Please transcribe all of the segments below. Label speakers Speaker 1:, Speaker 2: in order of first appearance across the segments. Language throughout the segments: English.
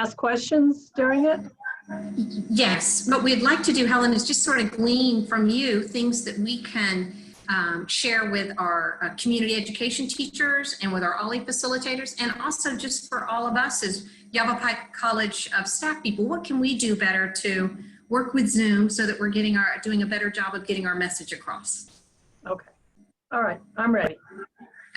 Speaker 1: ask questions during it?
Speaker 2: Yes, what we'd like to do, Helen, is just sort of glean from you things that we can share with our community education teachers and with our OLLI facilitators, and also just for all of us as Yavapai College of staff people. What can we do better to work with Zoom so that we're doing a better job of getting our message across?
Speaker 1: Okay. All right. I'm ready.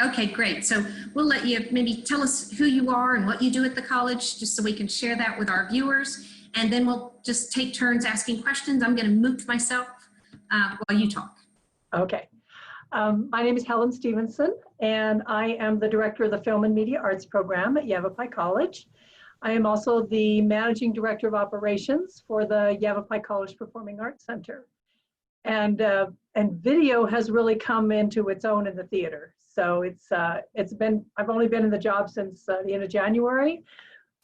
Speaker 2: Okay, great. So we'll let you maybe tell us who you are and what you do at the college, just so we can share that with our viewers. And then we'll just take turns asking questions. I'm going to mute myself while you talk.
Speaker 1: Okay. My name is Helen Stephenson, and I am the director of the Film and Media Arts program at Yavapai College. I am also the managing director of operations for the Yavapai College Performing Arts Center. And video has really come into its own in the theater. So I've only been in the job since the end of January,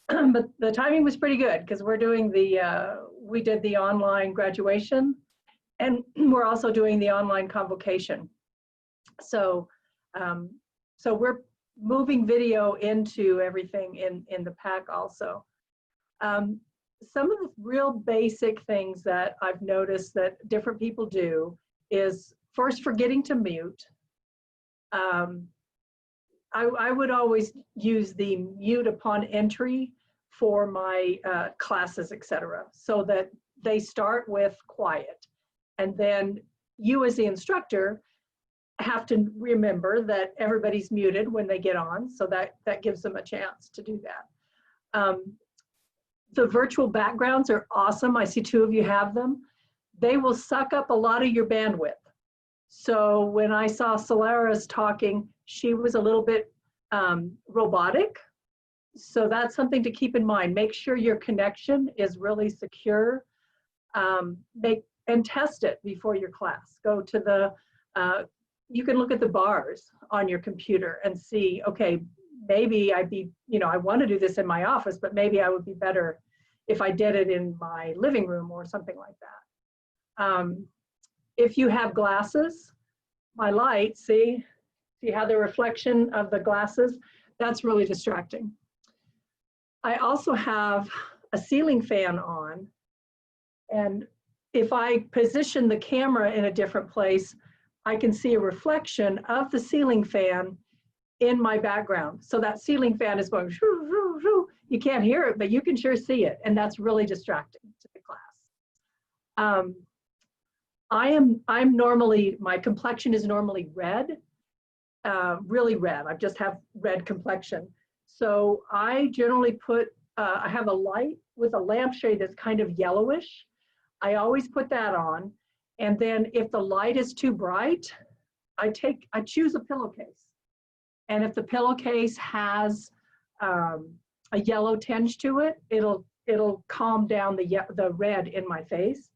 Speaker 1: but the timing was pretty good because we did the online graduation, and we're also doing the online convocation. So we're moving video into everything in the pack also. Some of the real basic things that I've noticed that different people do is first forgetting to mute. I would always use the mute upon entry for my classes, etc., so that they start with quiet. And then you as the instructor have to remember that everybody's muted when they get on, so that gives them a chance to do that. The virtual backgrounds are awesome. I see 2 of you have them. They will suck up a lot of your bandwidth. So when I saw Solaris talking, she was a little bit robotic. So that's something to keep in mind. Make sure your connection is really secure. And test it before your class. Go to the, you can look at the bars on your computer and see, okay, maybe I want to do this in my office, but maybe I would be better if I did it in my living room or something like that. If you have glasses, my light, see how the reflection of the glasses, that's really distracting. I also have a ceiling fan on, and if I position the camera in a different place, I can see a reflection of the ceiling fan in my background. So that ceiling fan is going, shoo, shoo, shoo. You can't hear it, but you can sure see it. And that's really distracting to the class. My complexion is normally red, really red. I just have red complexion. So I generally I have a light with a lampshade that's kind of yellowish. I always put that on. And then if the light is too bright, I choose a pillowcase. And if the pillowcase has a yellow tinge to it, it'll calm down the red in my face.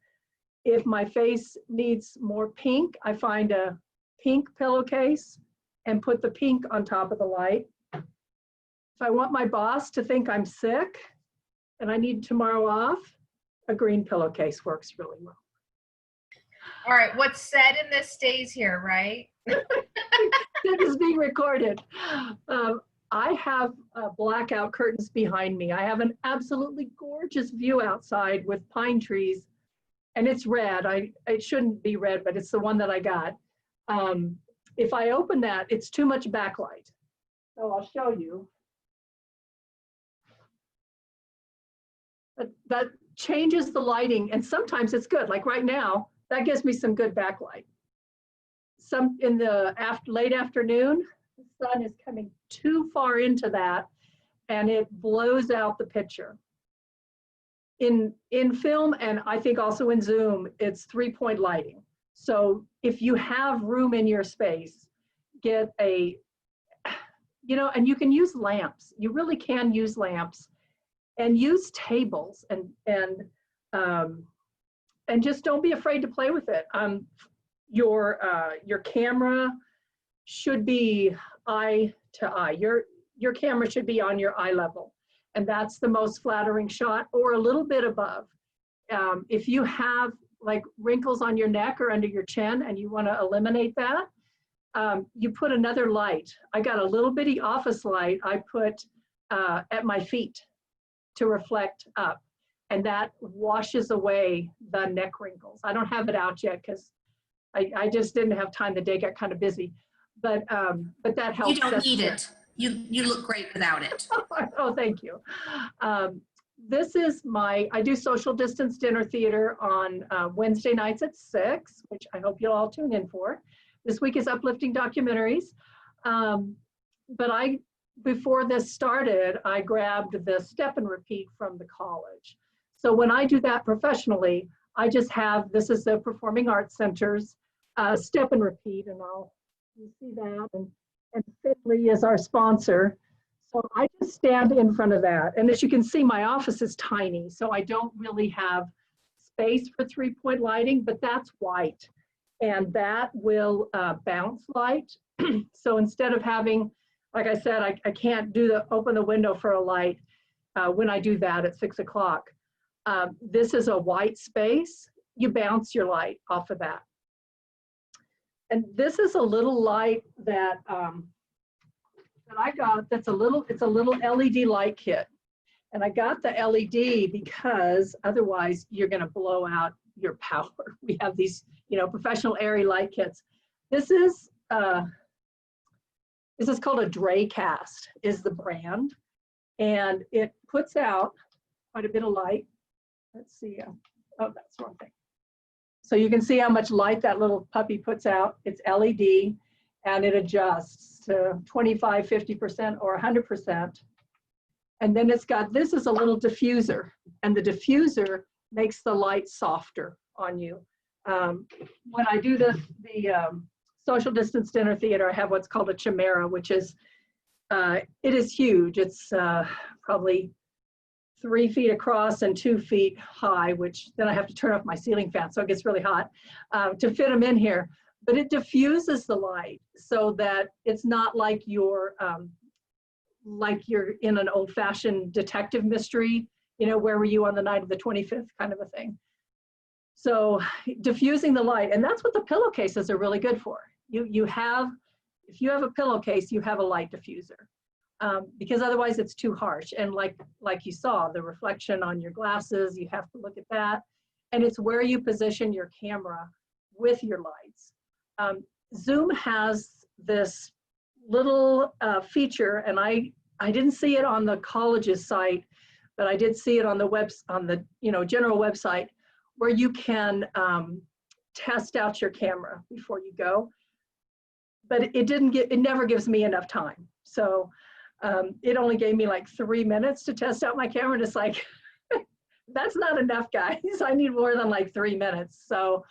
Speaker 1: If my face needs more pink, I find a pink pillowcase and put the pink on top of the light. If I want my boss to think I'm sick and I need tomorrow off, a green pillowcase works really well.
Speaker 3: All right, what's said in this stays here, right?
Speaker 1: That is being recorded. I have blackout curtains behind me. I have an absolutely gorgeous view outside with pine trees, and it's red. It shouldn't be red, but it's the one that I got. If I open that, it's too much backlight. So I'll show you. But that changes the lighting, and sometimes it's good. Like right now, that gives me some good backlight. In the late afternoon, the sun is coming too far into that, and it blows out the picture. In film, and I think also in Zoom, it's 3-point lighting. So if you have room in your space, get and you can use lamps. You really can use lamps, and use tables, and just don't be afraid to play with it. Your camera should be eye to eye. Your camera should be on your eye level, and that's the most flattering shot, or a little bit above. If you have like wrinkles on your neck or under your chin and you want to eliminate that, you put another light. I got a little bitty office light I put at my feet. to reflect up. And that washes away the neck wrinkles. I don't have it out yet because I just didn't have time. The day got kind of busy, but that helps.
Speaker 2: You don't need it. You look great without it.
Speaker 1: Oh, thank you. This is I do social distance dinner theater on Wednesday nights at 6, which I hope you'll all tune in for. This week is uplifting documentaries. But before this started, I grabbed the step and repeat from the college. So when I do that professionally, I just have, this is the Performing Arts Center's step and repeat, and you see that, and Fitly is our sponsor. So I just stand in front of that. And as you can see, my office is tiny, so I don't really have space for 3-point lighting, but that's white. And that will bounce light. So instead of having, like I said, I can't open the window for a light when I do that at 6 o'clock. This is a white space. You bounce your light off of that. And this is a little light that I got. It's a little LED light kit. And I got the LED because otherwise you're going to blow out your power. We have these, professional airy light kits. This is called a Draycast is the brand, and it puts out quite a bit of light. Let's see. Oh, that's the wrong thing. So you can see how much light that little puppy puts out. It's LED, and it adjusts to 25, 50%, or 100%. And then this is a little diffuser, and the diffuser makes the light softer on you. When I do the social distance dinner theater, I have what's called a chimera, which is, it is huge. It's probably 3 feet across and 2 feet high, which then I have to turn off my ceiling fan so it gets really hot to fit them in here. But it diffuses the light so that it's not like you're in an old-fashioned detective mystery, where were you on the night of the 25th kind of a thing. So diffusing the light, and that's what the pillowcases are really good for. If you have a pillowcase, you have a light diffuser. Because otherwise it's too harsh. And like you saw, the reflection on your glasses, you have to look at that. And it's where you position your camera with your lights. Zoom has this little feature, and I didn't see it on the college's site, but I did see it on the general website, where you can test out your camera before you go. But it never gives me enough time. So it only gave me like 3 minutes to test out my camera. And it's like, that's not enough, guys. I need more than like 3 minutes. So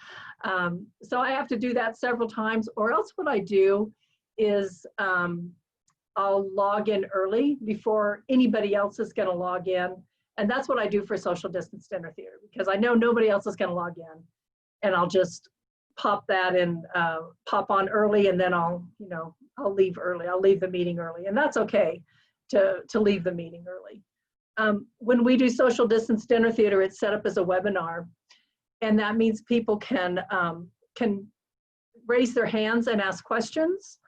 Speaker 1: I have to do that several times, or else what I do is I'll log in early before anybody else is going to log in. And that's what I do for social distance dinner theater, because I know nobody else is going to log in, and I'll just pop that in, pop on early, and then I'll leave early. I'll leave the meeting early, and that's okay to leave the meeting early. When we do social distance dinner theater, it's set up as a webinar, and that means people can raise their hands and ask questions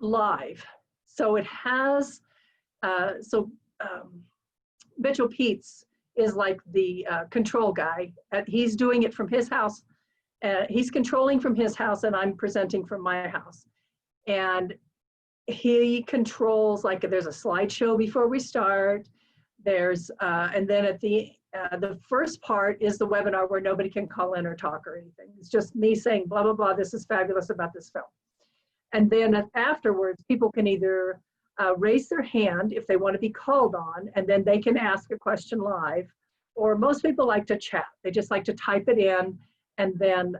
Speaker 1: live. So it has, Mitchell Peets is like the control guy. He's doing it from his house. He's controlling from his house, and I'm presenting from my house. And he controls, like, there's a slideshow before we start. There's, and then at the first part is the webinar where nobody can call in or talk or anything. It's just me saying, blah, blah, blah, this is fabulous about this film. And then afterwards, people can either raise their hand if they want to be called on, and then they can ask a question live, or most people like to chat. They just like to type it in, and then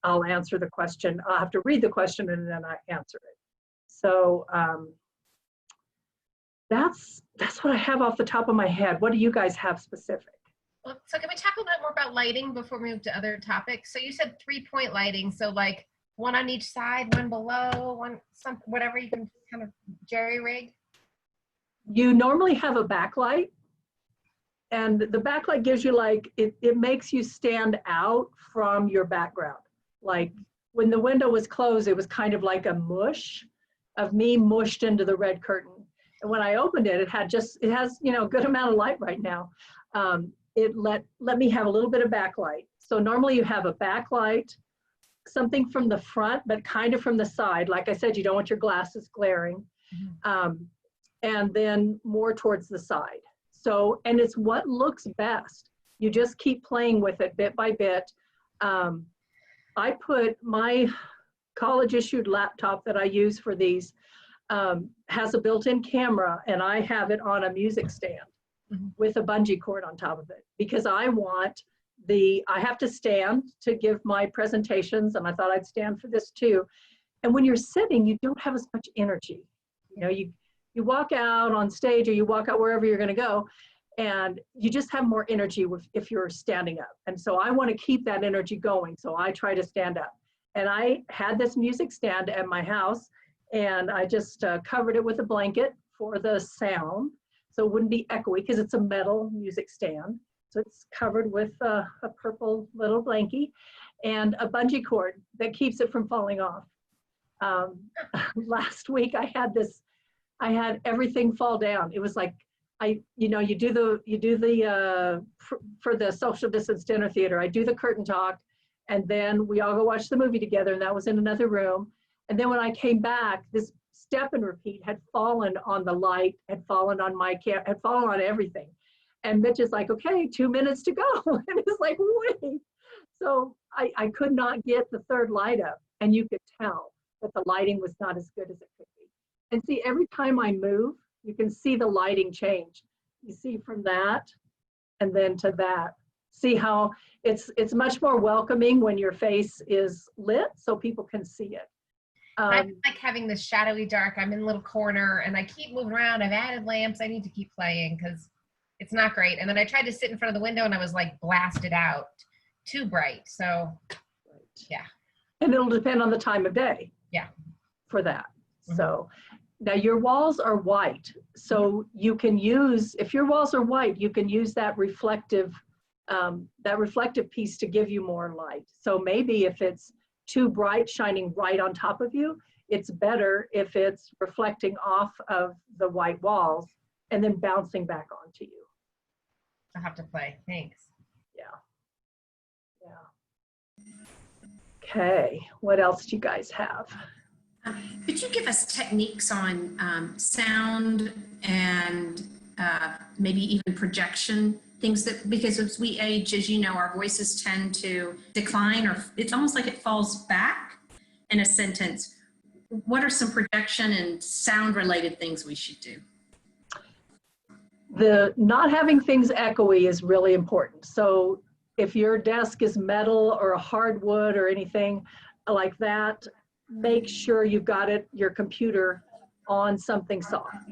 Speaker 1: I'll answer the question. I'll have to read the question, and then I answer it. So that's what I have off the top of my head. What do you guys have specific?
Speaker 3: Well, so can we talk a little bit more about lighting before we move to other topics? So you said 3-point lighting. So like one on each side, one below, whatever you can kind of jerry rig.
Speaker 1: You normally have a backlight, and the backlight gives you it makes you stand out from your background. Like when the window was closed, it was kind of like a mush of me mushed into the red curtain. And when I opened it, it has, a good amount of light right now. It let me have a little bit of backlight. So normally you have a backlight, something from the front, but kind of from the side. Like I said, you don't want your glasses glaring. And then more towards the side. So, and it's what looks best. You just keep playing with it bit by bit. I put my college issued laptop that I use for these, has a built-in camera, and I have it on a music stand with a bungee cord on top of it, because I have to stand to give my presentations, and I thought I'd stand for this too. And when you're sitting, you don't have as much energy. You walk out on stage, or you walk out wherever you're going to go, and you just have more energy if you're standing up. And so I want to keep that energy going, so I try to stand up. And I had this music stand at my house, and I just covered it with a blanket for the sound, so it wouldn't be echoey, because it's a metal music stand. So it's covered with a purple little blankie and a bungee cord that keeps it from falling off. Last week I had everything fall down. It was like, you do the for the social distance dinner theater, I do the curtain talk, and then we all go watch the movie together, and that was in another room. And then when I came back, this step and repeat had fallen on the light, had fallen on my camera, had fallen on everything. And Mitch is like, okay, 2 minutes to go. And it's like, wait. So I could not get the third light up, and you could tell that the lighting was not as good as it could be. And see, every time I move, you can see the lighting change. You see from that and then to that. See how it's much more welcoming when your face is lit, so people can see it.
Speaker 3: I like having this shadowy dark. I'm in a little corner, and I keep moving around. I've added lamps. I need to keep playing because it's not great. And then I tried to sit in front of the window, and I was like blasted out, too bright. So, yeah.
Speaker 1: And it'll depend on the time of day.
Speaker 3: Yeah. For
Speaker 1: that. So now your walls are white. So you can use, if your walls are white, you can use that reflective piece to give you more light. So maybe if it's too bright, shining right on top of you, it's better if it's reflecting off of the white walls and then bouncing back onto you.
Speaker 3: I'll have to play. Thanks.
Speaker 1: Yeah. Okay, what else do you guys have?
Speaker 2: Could you give us techniques on sound and maybe even projection? Things that, because as we age, as you know, our voices tend to decline, or it's almost like it falls back in a sentence. What are some projection and sound related things we should do?
Speaker 1: The not having things echoey is really important. So if your desk is metal or a hardwood or anything like that, make sure you've got your computer on something soft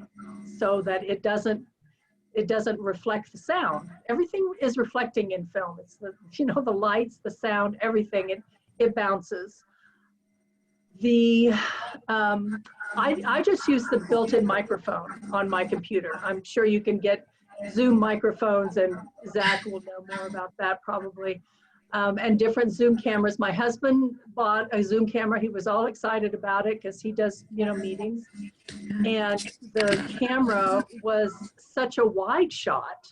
Speaker 1: so that it doesn't reflect the sound. Everything is reflecting in film. It's the lights, the sound, everything, it bounces. I just use the built-in microphone on my computer. I'm sure you can get Zoom microphones, and Zach will know more about that probably. And different Zoom cameras. My husband bought a Zoom camera. He was all excited about it because he does, meetings. And the camera was such a wide shot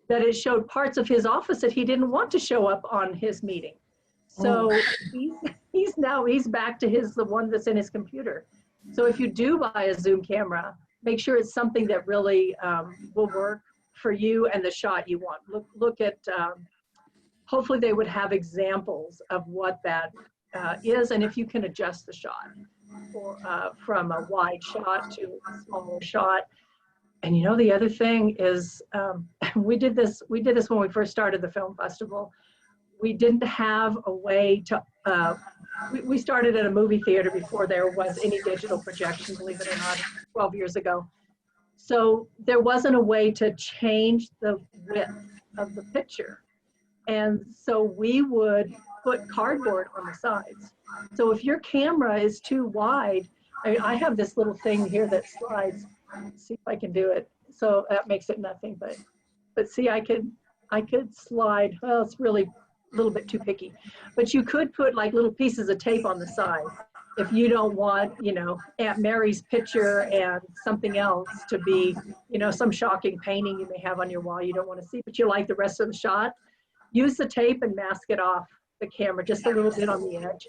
Speaker 1: that it showed parts of his office that he didn't want to show up on his meeting. So he's back to the one that's in his computer. So if you do buy a Zoom camera, make sure it's something that really will work for you and the shot you want. Look at, hopefully they would have examples of what that is, and if you can adjust the shot from a wide shot to a smaller shot. And the other thing is, we did this when we first started the film festival. We didn't have a way to, we started at a movie theater before there was any digital projection, believe it or not, 12 years ago. So there wasn't a way to change the width of the picture. And so we would put cardboard on the sides. So if your camera is too wide, I have this little thing here that slides. Let's see if I can do it. So that makes it nothing, but see, I could slide. Well, it's really a little bit too picky, but you could put like little pieces of tape on the side if you don't want, Aunt Mary's picture and something else to be, some shocking painting you may have on your wall you don't want to see, but you like the rest of the shot, use the tape and mask it off the camera just a little bit on the edge.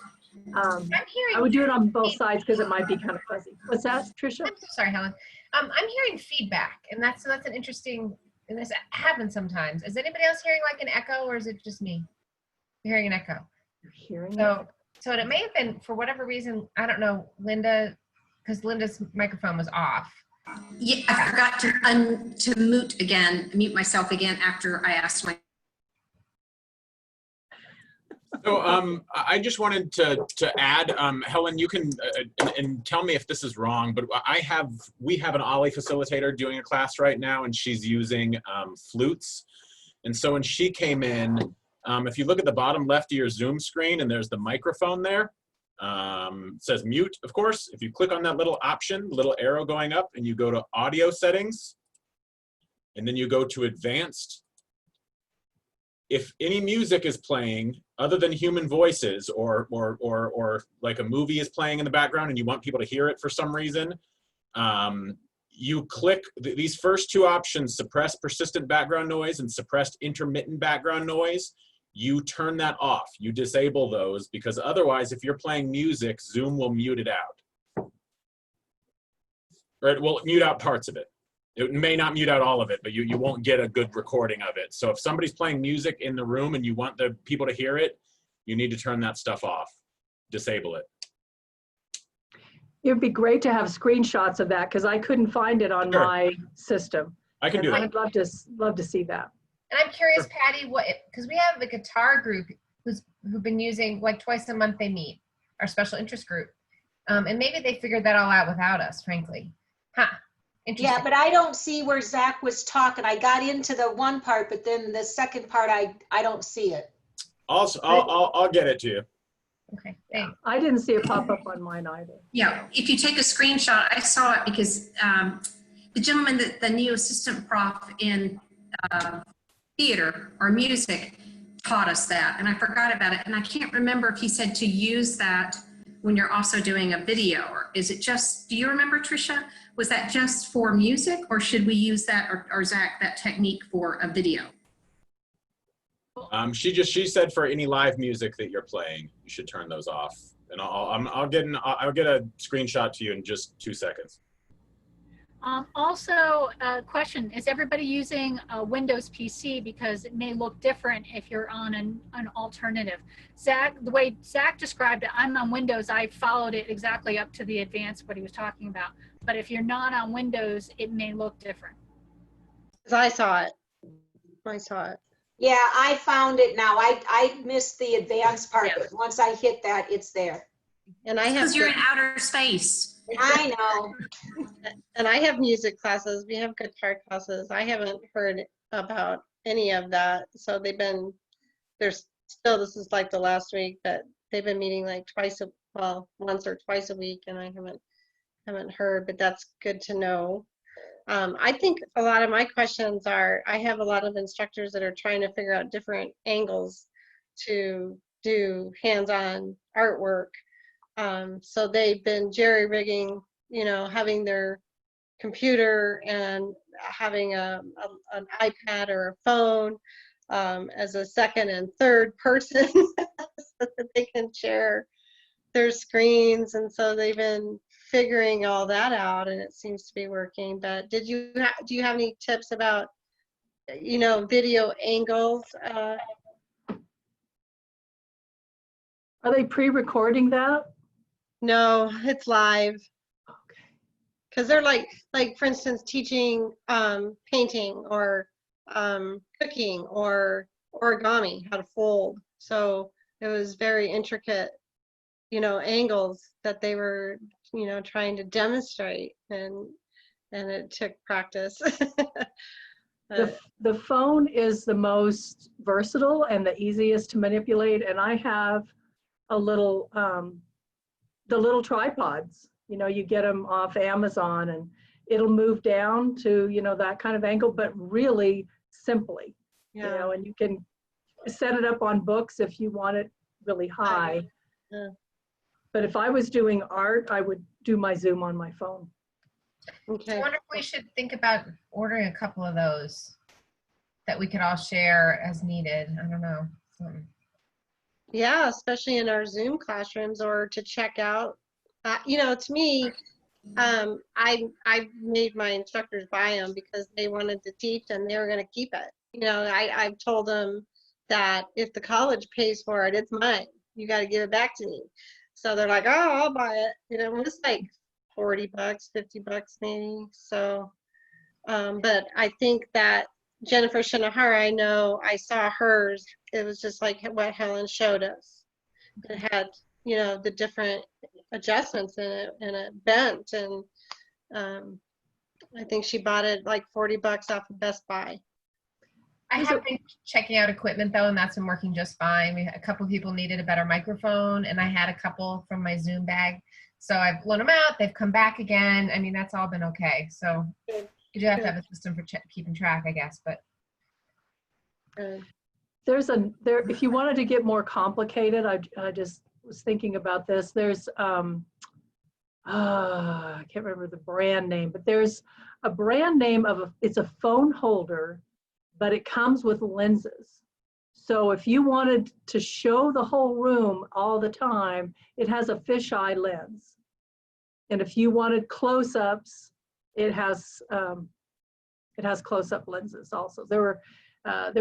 Speaker 1: I would do it on both sides because it might be kind of fuzzy. What's that, Tricia?
Speaker 3: I'm so sorry, Helen. I'm hearing feedback, and that's an interesting, and this happens sometimes. Is anybody else hearing like an echo, or is it just me? You're hearing an echo.
Speaker 1: You're hearing
Speaker 3: So it may have been, for whatever reason, I don't know, Linda, because Linda's microphone was off.
Speaker 2: Yeah, I forgot to mute myself again after I asked my.
Speaker 4: So I just wanted to add, Helen, you can and tell me if this is wrong, but we have an Ollie facilitator doing a class right now, and she's using flutes. And so when she came in, if you look at the bottom left of your Zoom screen, and there's the microphone there, it says mute, of course. If you click on that little option, little arrow going up, and you go to audio settings, and then you go to advanced, if any music is playing other than human voices, or like a movie is playing in the background and you want people to hear it for some reason, you click these first two options, suppress persistent background noise and suppressed intermittent background noise. You turn that off, you disable those, because otherwise if you're playing music, Zoom will mute it out. Right, well, mute out parts of it. It may not mute out all of it, but you won't get a good recording of it. So if somebody's playing music in the room and you want the people to hear it, you need to turn that stuff off, disable it.
Speaker 1: It would be great to have screenshots of that because I couldn't find it on my system.
Speaker 4: I can do that.
Speaker 1: I'd love to see that.
Speaker 3: And I'm curious, Patty, because we have a guitar group who've been using, like, twice a month they meet, our special interest group. And maybe they figured that all out without us, frankly. Huh.
Speaker 5: Yeah, but I don't see where Zach was talking. I got into the one part, but then the second part, I don't see it.
Speaker 4: Also, I'll get it to you.
Speaker 3: Okay, thanks.
Speaker 1: I didn't see it pop up on mine either.
Speaker 2: Yeah, if you take a screenshot, I saw it because the gentleman, the new assistant prof in theater or music taught us that, and I forgot about it. And I can't remember if he said to use that when you're also doing a video, or is it just, do you remember, Tricia? Was that just for music, or should we use that, or Zach, that technique for a video?
Speaker 4: She said for any live music that you're playing, you should turn those off. And I'll get a screenshot to you in just 2 seconds.
Speaker 6: Also, a question, is everybody using a Windows PC? Because it may look different if you're on an alternative. Zach, the way Zach described it, I'm on Windows, I followed it exactly up to the advanced, what he was talking about. But if you're not on Windows, it may look different.
Speaker 7: I saw it.
Speaker 5: Yeah, I found it now. I missed the advanced part, but once I hit that, it's there.
Speaker 7: And I have,
Speaker 2: because you're in outer space.
Speaker 5: I know.
Speaker 7: and I have music classes. We have guitar classes. I haven't heard about any of that. So there's still, this is like the last week, that they've been meeting like once or twice a week, and I haven't heard, but that's good to know. I think a lot of my questions are, I have a lot of instructors that are trying to figure out different angles to do hands-on artwork. So they've been jerry-rigging, having their computer and having an iPad or a phone as a second and third person so that they can share their screens. And so they've been figuring all that out, and it seems to be working. But do you have any tips about, video angles?
Speaker 1: Are they pre-recording that?
Speaker 7: No, it's live.
Speaker 1: Okay.
Speaker 7: Because they're like for instance, teaching painting or cooking or origami, how to fold. So it was very intricate, angles that they were, trying to demonstrate, and it took practice.
Speaker 1: The phone is the most versatile and the easiest to manipulate, and I have a little the little tripods, you get them off Amazon, and it'll move down to, that kind of angle, but really simply, and you can set it up on books if you want it really high. But if I was doing art, I would do my Zoom on my phone.
Speaker 3: I
Speaker 7: Okay.
Speaker 3: wonder if we should think about ordering a couple of those that we could all share as needed. I don't know.
Speaker 7: Yeah, especially in our Zoom classrooms, or to check out. You know, to me, I made my instructors buy them because they wanted to teach and they were going to keep it. You know, I've told them that if the college pays for it, it's mine. You got to give it back to me. So they're like, oh, I'll buy it. You know, it's like $40, $50 maybe. So, but I think that Jennifer Shinohara, I know I saw hers. It was just like what Helen showed us. It had, you know, the different adjustments in it, and it bent, and I think she bought it like $40 off of Best Buy.
Speaker 3: I have been checking out equipment though, and that's been working just fine. A couple of people needed a better microphone, and I had a couple from my Zoom bag. So I've blown them out. They've come back again. I mean, that's all been okay. So you do have to have a system for keeping track, I guess. But
Speaker 1: if you wanted to get more complicated, I just was thinking about this. There's I can't remember the brand name, but there's a brand name of it's a phone holder, but it comes with lenses. So if you wanted to show the whole room all the time, it has a fisheye lens. And if you wanted close-ups, it has close-up lenses also. There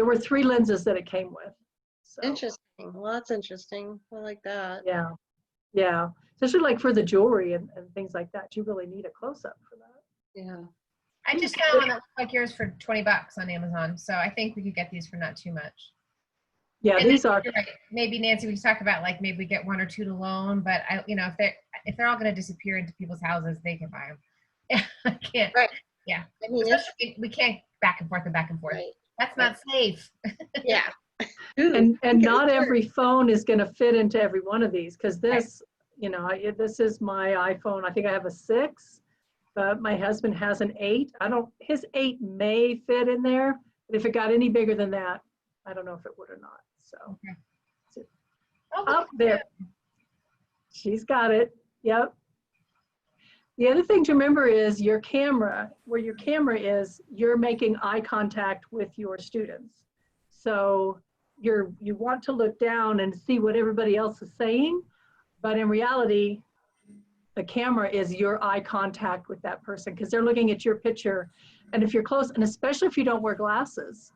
Speaker 1: were 3 lenses that it came with. So,
Speaker 7: Interesting. Well, that's interesting. I like that.
Speaker 1: yeah, yeah. Especially like for the jewelry and things like that, you really need a close-up for that.
Speaker 7: Yeah.
Speaker 3: I just found one that looked like yours for $20 on Amazon. So I think we could get these for not too much.
Speaker 1: Yeah,
Speaker 3: And
Speaker 1: these are.
Speaker 3: you're right. Maybe Nancy, we could talk about like maybe we get 1 or 2 to loan, but you know, if they're all going to disappear into people's houses, they can buy them. I can't.
Speaker 7: Right.
Speaker 3: Yeah.
Speaker 7: I mean,
Speaker 3: Especially we can't back and forth and back and forth.
Speaker 7: right.
Speaker 3: That's not safe.
Speaker 7: Yeah.
Speaker 1: And not every phone is going to fit into every one of these, because this, you know, this is my iPhone. I think I have a 6, but my husband has an 8. His 8 may fit in there, but if it got any bigger than that, I don't know if it would or not. So up there, she's got it. Yep. The other thing to remember is your camera, where your camera is, you're making eye contact with your students. So you want to look down and see what everybody else is saying, but in reality, the camera is your eye contact with that person, because they're looking at your picture. And if you're close, and especially if you don't wear glasses,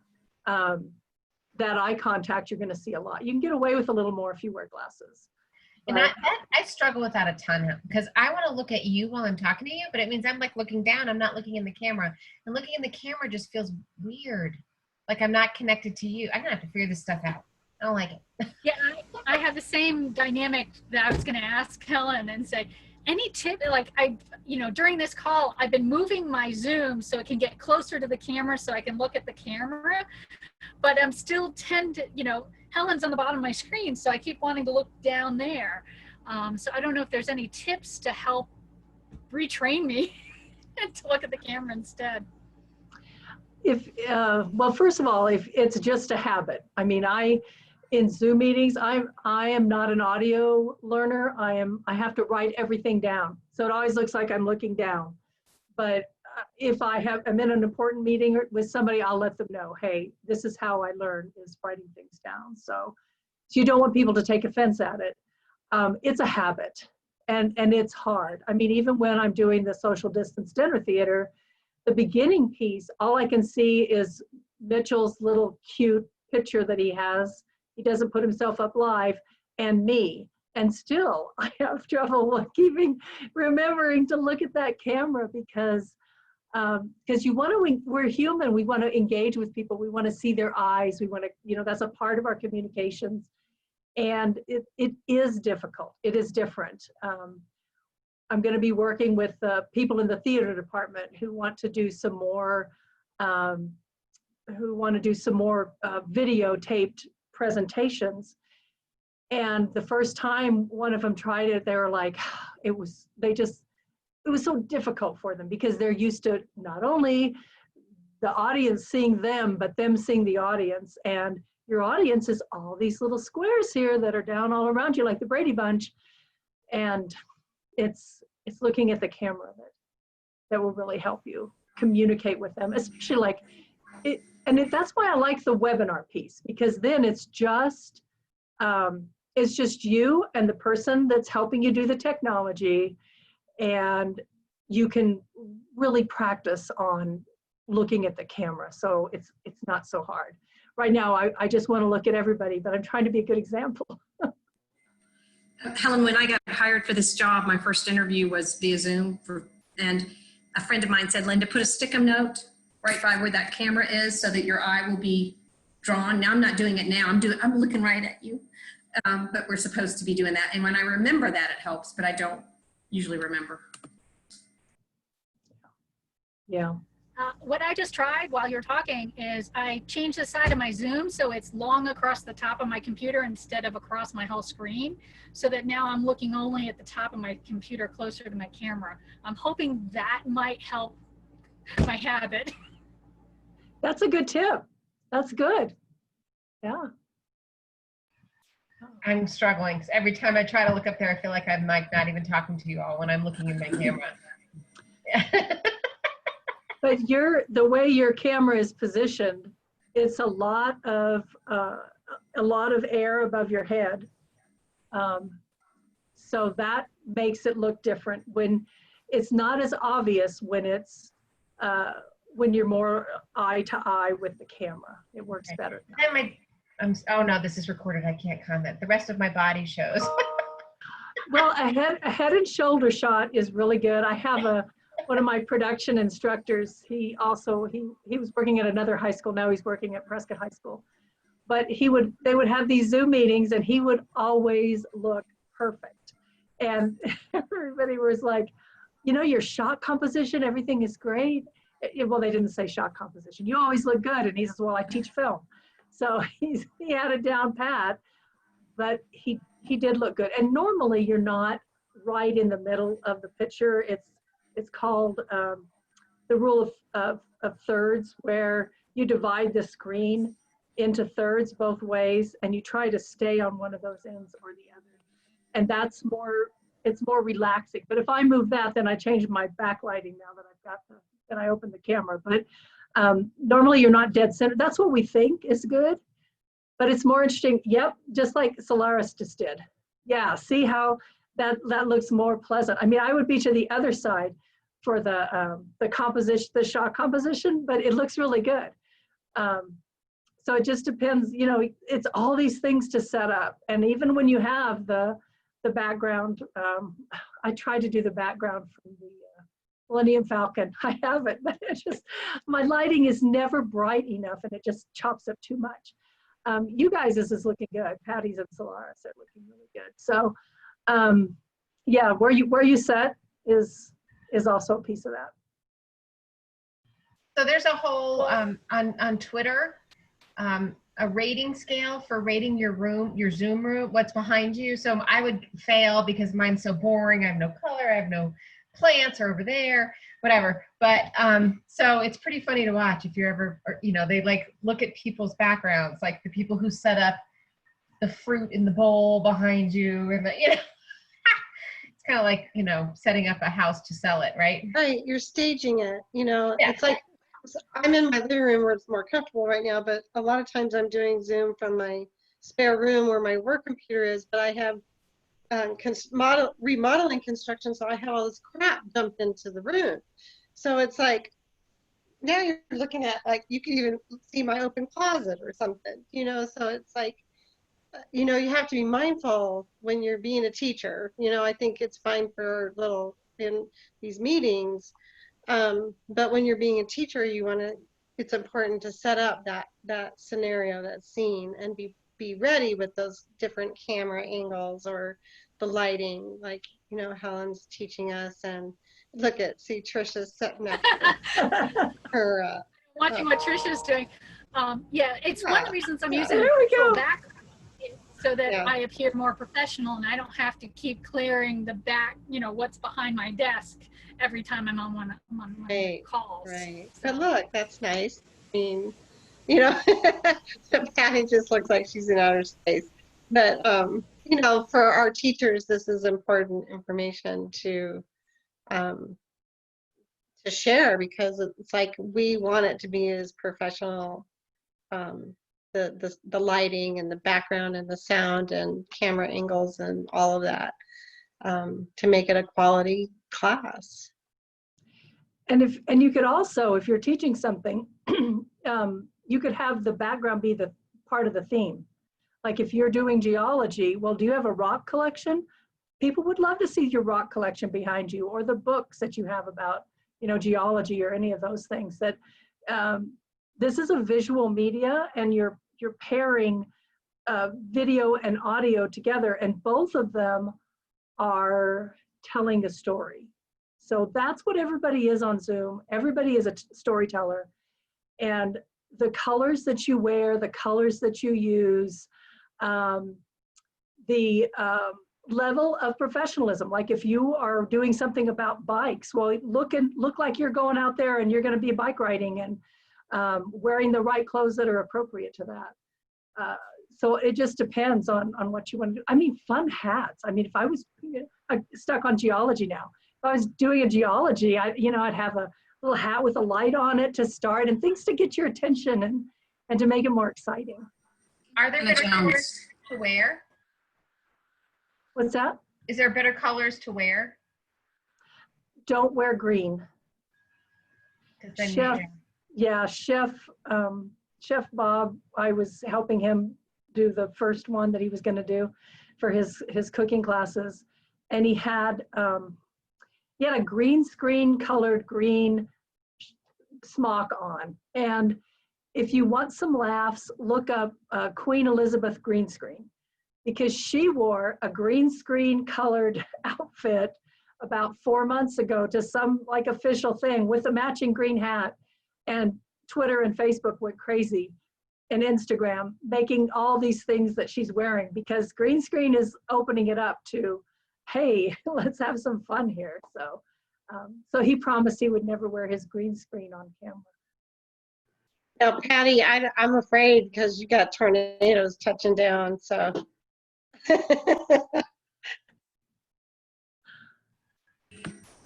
Speaker 1: that eye contact you're going to see a lot. You can get away with a little more if you wear glasses.
Speaker 3: And I struggle with that a ton, because I want to look at you while I'm talking to you, but it means I'm like looking down. I'm not looking in the camera. And looking in the camera just feels weird. Like I'm not connected to you. I'm going to have to figure this stuff out. I don't like it.
Speaker 6: Yeah, I have the same dynamic that I was going to ask Helen and say, any tip, like during this call, I've been moving my Zoom so it can get closer to the camera so I can look at the camera, but I'm still Helen's on the bottom of my screen, so I keep wanting to look down there. So I don't know if there's any tips to help retrain me to look at the camera instead.
Speaker 1: Well, first of all, if it's just a habit. I mean, in Zoom meetings, I am not an audio learner. I have to write everything down. So it always looks like I'm looking down. But if I'm in an important meeting with somebody, I'll let them know, hey, this is how I learn, is writing things down. So you don't want people to take offense at it. It's a habit, and it's hard. I mean, even when I'm doing the social distance dinner theater, the beginning piece, all I can see is Mitchell's little cute picture that he has. He doesn't put himself up live, and me. And still, I have trouble remembering to look at that camera, because we're human. We want to engage with people. We want to see their eyes. We want to, that's a part of our communications. And it is difficult. It is different. I'm going to be working with people in the theater department who want to do some more, videotaped presentations. And the first time one of them tried it, they were like, it was so difficult for them, because they're used to not only the audience seeing them, but them seeing the audience. And your audience is all these little squares here that are down all around you, like the Brady Bunch. And it's looking at the camera that will really help you communicate with them, especially like it. And that's why I like the webinar piece, because then it's just you and the person that's helping you do the technology, and you can really practice on looking at the camera. So it's not so hard. Right now, I just want to look at everybody, but I'm trying to be a good example.
Speaker 2: Helen, when I got hired for this job, my first interview was via Zoom, and a friend of mine said, Linda, put a stick-em note right by where that camera is so that your eye will be drawn. Now I'm not doing it now. I'm looking right at you, but we're supposed to be doing that. And when I remember that, it helps, but I don't usually remember.
Speaker 1: Yeah.
Speaker 6: What I just tried while you're talking is I changed the side of my Zoom so it's long across the top of my computer instead of across my whole screen, so that now I'm looking only at the top of my computer closer to my camera. I'm hoping that might help my habit.
Speaker 1: That's a good tip. That's good. Yeah.
Speaker 3: I'm struggling, 'cause every time I try to look up there, I feel like I'm like not even talking to you all when I'm looking in my camera.
Speaker 1: But the way your camera is positioned, it's a lot of air above your head. So that makes it look different. When it's not as obvious when you're more eye to eye with the camera. It works better.
Speaker 3: Oh no, this is recorded. I can't comment. The rest of my body shows.
Speaker 1: Well, a head and shoulder shot is really good. I have one of my production instructors. He was working at another high school. Now he's working at Prescott High School. But they would have these Zoom meetings, and he would always look perfect. And everybody was like, your shot composition, everything is great. Well, they didn't say shot composition. You always look good. And he says, well, I teach film. So he had it down pat, but he did look good. And normally you're not right in the middle of the picture. It's called the rule of thirds, where you divide the screen into thirds both ways, and you try to stay on one of those ends or the other. And it's more relaxing. But if I move that, then I change my backlighting now that I've got then I open the camera. But normally you're not dead center. That's what we think is good, but it's more interesting. Yep, just like Solaris just did. Yeah, see how that looks more pleasant. I mean, I would be to the other side for the composition, the shot composition, but it looks really good. So it just depends, it's all these things to set up. And even when you have the background, I try to do the background from the Millennium Falcon. I have it, but it's just, my lighting is never bright enough, and it just chops up too much. You guys, this is looking good. Patty's and Solaris are looking really good. So yeah, where you set is also a piece of that.
Speaker 3: So there's a whole on Twitter, a rating scale for rating your Zoom room, what's behind you. So I would fail because mine's so boring. I have no color. I have no plants are over there, whatever. But so it's pretty funny to watch if you're ever, they like look at people's backgrounds, like the people who set up the fruit in the bowl behind you, and it's kind of like setting up a house to sell it, right?
Speaker 7: Right, you're staging it.
Speaker 3: Yeah.
Speaker 7: It's like I'm in my living room where it's more comfortable right now, but a lot of times I'm doing Zoom from my spare room where my work computer is, but I have remodeling construction, so I have all this crap dumped into the room. So it's like, now you're looking at, like, you can even see my open closet or something, so it's like, you have to be mindful when you're being a teacher. I think it's fine for in these meetings, but when you're being a teacher, it's important to set up that scenario, that scene, and be ready with those different camera angles or the lighting, like Helen's teaching us. And see Trisha's sitting next to her
Speaker 6: Watching what Trisha's doing. Yeah, it's one of the reasons I'm using
Speaker 1: There we go.
Speaker 6: back so that
Speaker 7: Yeah.
Speaker 6: I appear more professional and I don't have to keep clearing the back, what's behind my desk every time I'm on one of my calls.
Speaker 7: Right.
Speaker 6: So-
Speaker 7: But look, that's nice. I mean, Patty just looks like she's in outer space. But you know, for our teachers, this is important information to share, because it's like we want it to be as professional, the lighting and the background and the sound and camera angles and all of that, to make it a quality class.
Speaker 1: And you could also, if you're teaching something, you could have the background be the part of the theme. Like if you're doing geology, well, do you have a rock collection? People would love to see your rock collection behind you, or the books that you have about, you know, geology or any of those things. That this is a visual media, and you're pairing video and audio together, and both of them are telling a story. So that's what everybody is on Zoom. Everybody is a storyteller. And the colors that you wear, the colors that you use, the level of professionalism. Like if you are doing something about bikes, well, look like you're going out there and you're going to be bike riding, and wearing the right clothes that are appropriate to that. So it just depends on what you want to do. I mean, fun hats. I mean, if I was stuck on geology now, if I was doing a geology, I'd have a little hat with a light on it to start, and things to get your attention and to make it more exciting.
Speaker 3: Are there better colors to wear?
Speaker 1: What's that?
Speaker 3: Is there better colors to wear?
Speaker 1: Don't wear green. Chef Bob, I was helping him do the first one that he was going to do for his cooking classes, and he had a green screen colored green smock on. And if you want some laughs, look up Queen Elizabeth green screen, because she wore a green screen colored outfit about 4 months ago to some like official thing with a matching green hat, and Twitter and Facebook went crazy, and Instagram, making all these things that she's wearing, because green screen is opening it up to, hey, let's have some fun here. So he promised he would never wear his green screen on camera.
Speaker 7: Now, Patty, I'm afraid because you got tornadoes touching down, so.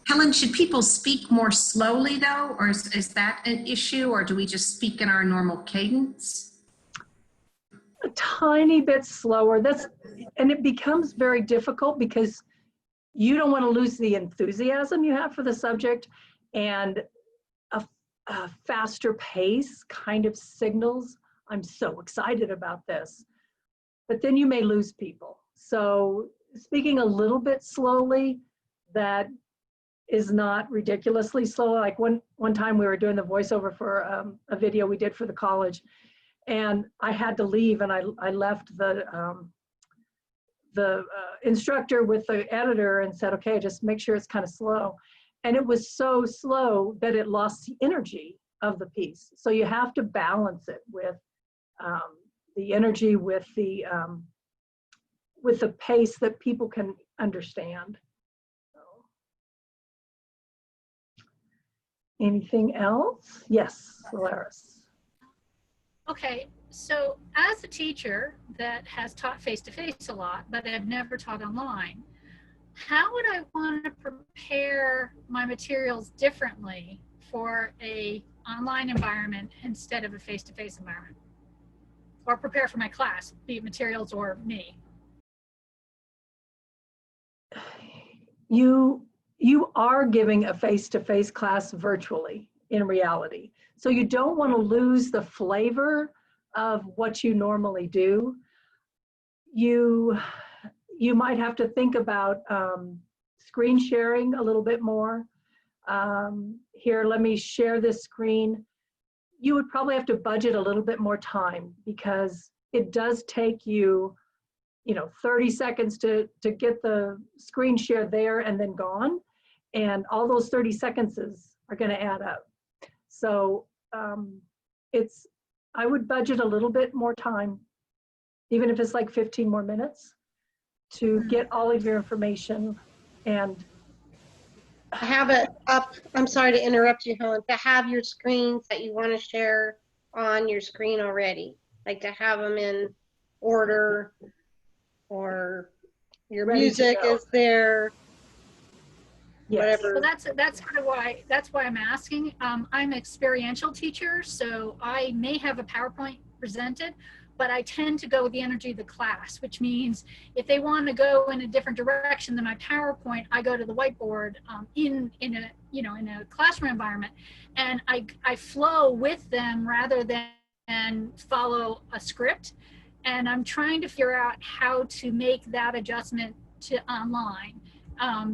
Speaker 2: Helen, should people speak more slowly though, or is that an issue, or do we just speak in our normal cadence?
Speaker 1: A tiny bit slower. And it becomes very difficult because you don't want to lose the enthusiasm you have for the subject, and a faster pace kind of signals, I'm so excited about this. But then you may lose people. So speaking a little bit slowly, that is not ridiculously slow. Like one time we were doing the voiceover for a video we did for the college, and I had to leave, and I left the instructor with the editor and said, okay, just make sure it's kind of slow. And it was so slow that it lost the energy of the piece. So you have to balance it with the energy, with the pace that people can understand. So. Anything else? Yes, Solaris.
Speaker 6: Okay, so as a teacher that has taught face-to-face a lot, but I've never taught online, how would I want to prepare my materials differently for a online environment instead of a face-to-face environment? Or prepare for my class, be it materials or me?
Speaker 1: You are giving a face-to-face class virtually in reality. So you don't want to lose the flavor of what you normally do. You might have to think about screen sharing a little bit more. Here, let me share this screen. You would probably have to budget a little bit more time, because it does take you, 30 seconds to get the screen share there and then gone. And all those 30 seconds are going to add up. So I would budget a little bit more time, even if it's like 15 more minutes, to get all of your information and
Speaker 7: have it up. I'm sorry to interrupt you, Helen, to have your screens that you want to share on your screen already, like to have them in order or your
Speaker 1: Ready to
Speaker 7: music
Speaker 1: go.
Speaker 7: is there,
Speaker 1: Yes.
Speaker 7: whatever.
Speaker 6: So that's kind of why I'm asking. I'm an experiential teacher, so I may have a PowerPoint presented, but I tend to go with the energy of the class, which means if they want to go in a different direction than my PowerPoint, I go to the whiteboard in a classroom environment, and I flow with them rather than follow a script. And I'm trying to figure out how to make that adjustment to online.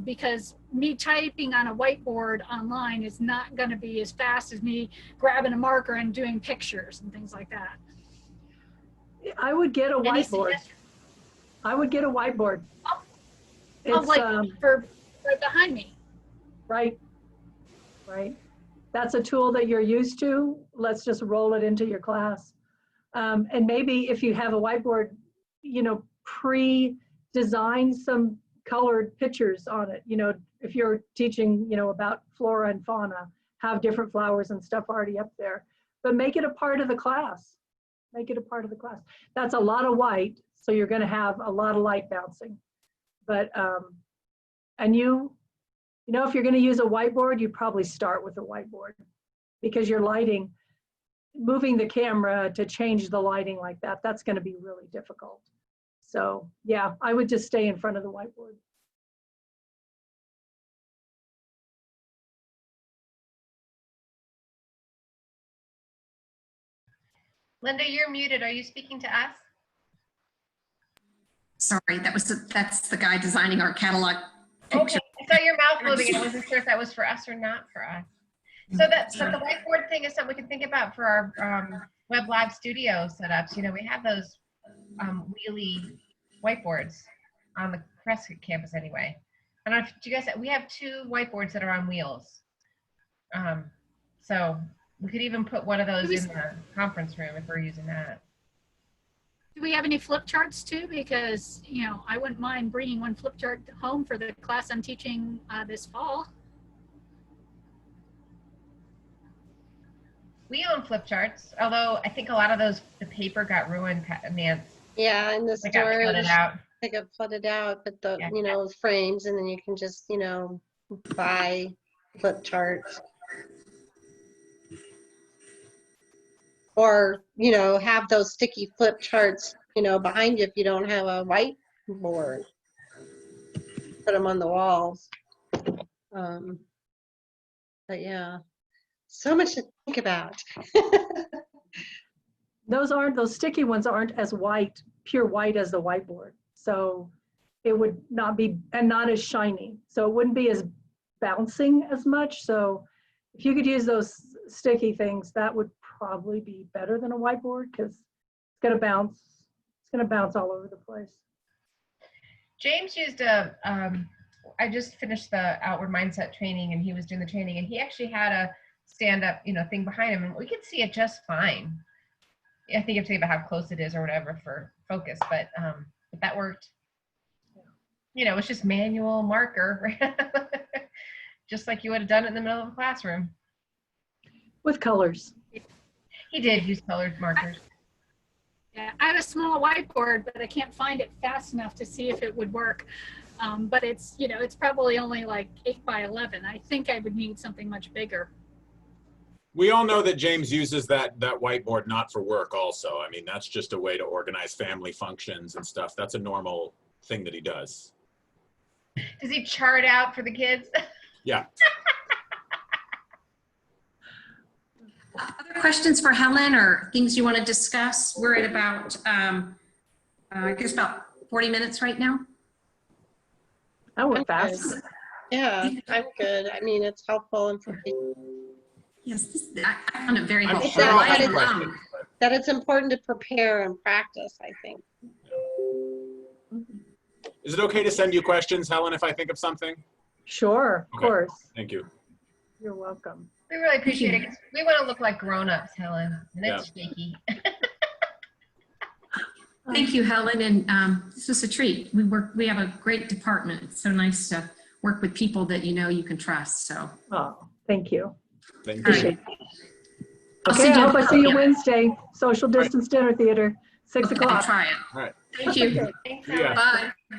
Speaker 6: Because me typing on a whiteboard online is not going to be as fast as me grabbing a marker and doing pictures and things like that.
Speaker 1: I would get a
Speaker 6: Any
Speaker 1: whiteboard.
Speaker 6: suggestions?
Speaker 1: I would get a whiteboard.
Speaker 6: Oh,
Speaker 1: It's,
Speaker 6: like for right behind me.
Speaker 1: right. That's a tool that you're used to. Let's just roll it into your class. And maybe if you have a whiteboard, pre-design some colored pictures on it. If you're teaching, about flora and fauna, have different flowers and stuff already up there, but make it a part of the class. Make it a part of the class. That's a lot of white, so you're going to have a lot of light bouncing. But, and if you're going to use a whiteboard, you probably start with a whiteboard because your lighting, moving the camera to change the lighting like that, that's going to be really difficult. So yeah, I would just stay in front of the whiteboard.
Speaker 3: Linda, you're muted. Are you speaking to us?
Speaker 2: Sorry, that's the guy designing our catalog picture.
Speaker 3: Okay, I saw your mouth moving. I wasn't sure if that was for us or not for us. So the whiteboard thing is something we can think about for our web live studio setups. We have those wheelie whiteboards on the Prescott campus anyway. I don't know if you guys, we have 2 whiteboards that are on wheels. So we could even put one of those in the conference room if we're using that.
Speaker 6: Do we have any flip charts too? Because, I wouldn't mind bringing one flip chart home for the class I'm teaching this fall.
Speaker 3: We own flip charts, although I think a lot of those, the paper got ruined, Nance.
Speaker 7: Yeah, and the
Speaker 3: It got
Speaker 7: storage,
Speaker 3: flooded out.
Speaker 7: they got flooded out, but the,
Speaker 3: Yeah.
Speaker 7: frames, and then you can just, buy flip charts. Or, have those sticky flip charts, behind you if you don't have a whiteboard. Put them on the walls. But yeah, so much to think about.
Speaker 1: Those sticky ones aren't as pure white as the whiteboard. So it would not be, and not as shiny. So it wouldn't be as bouncing as much. So if you could use those sticky things, that would probably be better than a whiteboard because it's going to bounce. It's going to bounce all over the place.
Speaker 3: James used I just finished the outward mindset training and he was doing the training and he actually had a stand up, thing behind him and we could see it just fine. I think you have to think about how close it is or whatever for focus, but that worked. It's just manual marker, just like you would have done it in the middle of the classroom.
Speaker 1: With colors.
Speaker 3: He did use colored markers.
Speaker 6: Yeah, I have a small whiteboard, but I can't find it fast enough to see if it would work. But it's, it's probably only like 8 by 11. I think I would need something much bigger.
Speaker 4: We all know that James uses that whiteboard not for work also. I mean, that's just a way to organize family functions and stuff. That's a normal thing that he does.
Speaker 3: Does he chart out for the kids?
Speaker 4: Yeah.
Speaker 2: Other questions for Helen or things you want to discuss? We're at about, I guess about 40 minutes right now.
Speaker 1: That went
Speaker 7: I'm
Speaker 1: fast.
Speaker 7: good. Yeah, I'm good. I mean, it's helpful information.
Speaker 2: Yes, I found it very
Speaker 4: I'm
Speaker 2: helpful.
Speaker 4: sure I'll
Speaker 2: I
Speaker 4: have
Speaker 2: didn't,
Speaker 4: questions.
Speaker 7: That it's important to prepare and practice, I think.
Speaker 4: Is it okay to send you questions, Helen, if I think of something?
Speaker 1: Sure, of
Speaker 4: Okay.
Speaker 1: course.
Speaker 4: Thank you.
Speaker 1: You're welcome.
Speaker 3: We really appreciate it. 'Cause we want to look like grown-ups, Helen, and it's shaky.
Speaker 2: Thank you, Helen, and this was a treat. We have a great department. It's so nice to work with people that you can trust. So,
Speaker 1: Oh, thank you.
Speaker 4: Thank you.
Speaker 1: Appreciate it.
Speaker 2: I'll
Speaker 1: Okay,
Speaker 2: send
Speaker 1: I
Speaker 2: you
Speaker 1: hope
Speaker 2: a
Speaker 1: I see you
Speaker 2: copy.
Speaker 1: Wednesday. Social distance dinner theater, 6
Speaker 2: I'll
Speaker 1: o'clock.
Speaker 2: try it.
Speaker 4: All right.
Speaker 2: Thank you.
Speaker 3: Thanks,
Speaker 4: Yeah.
Speaker 3: Alex.
Speaker 2: Bye.